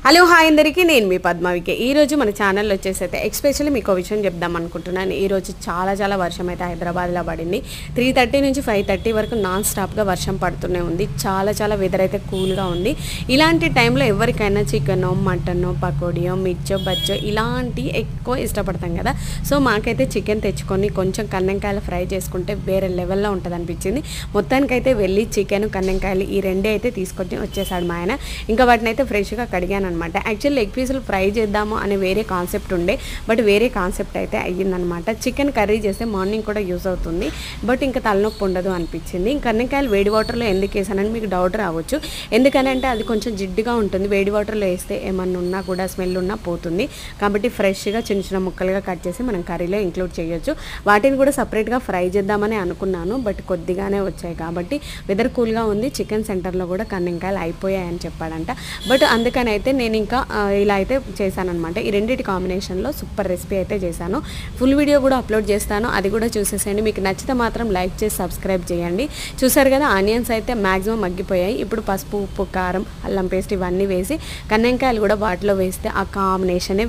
Hello hi అందరికీ నేను మీ పద్మావికే ఈరోజు మన ఛానల్లో వచ్చేసైతే ఎక్స్పెషల్లీ మీకు ఒక విషయం చెప్దాం అనుకుంటున్నాను. ఈరోజు చాలా వర్షం అయితే హైదరాబాద్లో పడింది. 3:30 నుంచి 5:30 వరకు నాన్ స్టాప్గా వర్షం పడుతూనే ఉంది. చాలా వెదర్ అయితే కూల్గా ఉంది. ఇలాంటి టైంలో ఎవరికైనా చికెన్, మటన్, పకోడియో, మిర్చో, బజ్జో ఇలాంటి ఎక్కువ ఇష్టపడతాం కదా. సో మాకైతే చికెన్ తెచ్చుకొని కొంచెం కన్నెంకాయలు ఫ్రై చేసుకుంటే వేరే లెవెల్లో ఉంటుంది అనిపించింది. మొత్తానికైతే వెళ్ళి చికెన్, కన్నెంకాయలు ఈ రెండే అయితే తీసుకొని వచ్చేసాడు మా ఆయన. ఇంకా వాటిని అయితే ఫ్రెష్గా కడిగాను అనమాట. యాక్చువల్ లెగ్ పీసులు ఫ్రై చేద్దాము అనే వేరే కాన్సెప్ట్ ఉండే, బట్ వేరే కాన్సెప్ట్ అయితే అయ్యిందనమాట. చికెన్ కర్రీ చేస్తే మార్నింగ్ కూడా యూజ్ అవుతుంది, బట్ ఇంకా తలనొప్పి ఉండదు అనిపించింది. కన్నెకాయలు వేడి వాటర్లో ఎందుకు వేసానని మీకు డౌట్ రావచ్చు. ఎందుకనంటే అది కొంచెం జిడ్డుగా ఉంటుంది. వేడి వాటర్లో వేస్తే ఏమన్నా ఉన్నా కూడా స్మెల్ ఉన్నా పోతుంది. కాబట్టి ఫ్రెష్గా చిన్న ముక్కలుగా కట్ చేసి మనం కర్రీలో ఇంక్లూడ్ చేయొచ్చు. వాటిని కూడా సపరేట్గా ఫ్రై చేద్దామని అనుకున్నాను, బట్ కొద్దిగానే వచ్చాయి కాబట్టి వెదర్ కూల్గా ఉంది. చికెన్ సెంటర్లో కూడా కన్నెకాయలు అయిపోయాయని చెప్పాడంట. బట్ అందుకని అయితే నేను ఇంకా ఇలా అయితే చేశానమాట. ఈ రెండింటి కాంబినేషన్లో సూపర్ రెసిపీ అయితే చేశాను. ఫుల్ వీడియో కూడా అప్లోడ్ చేస్తాను, అది కూడా చూసేసేయండి. మీకు నచ్చితే మాత్రం లైక్ చేసి సబ్స్క్రైబ్ చేయండి. చూసారు కదా, ఆనియన్స్ అయితే మ్యాక్సిమం మగ్గిపోయాయి. ఇప్పుడు పసుపు, ఉప్పు, కారం, అల్లం పేస్ట్ ఇవన్నీ వేసి కన్నెంకాయలు కూడా వాటిలో వేస్తే ఆ కాంబినేషనే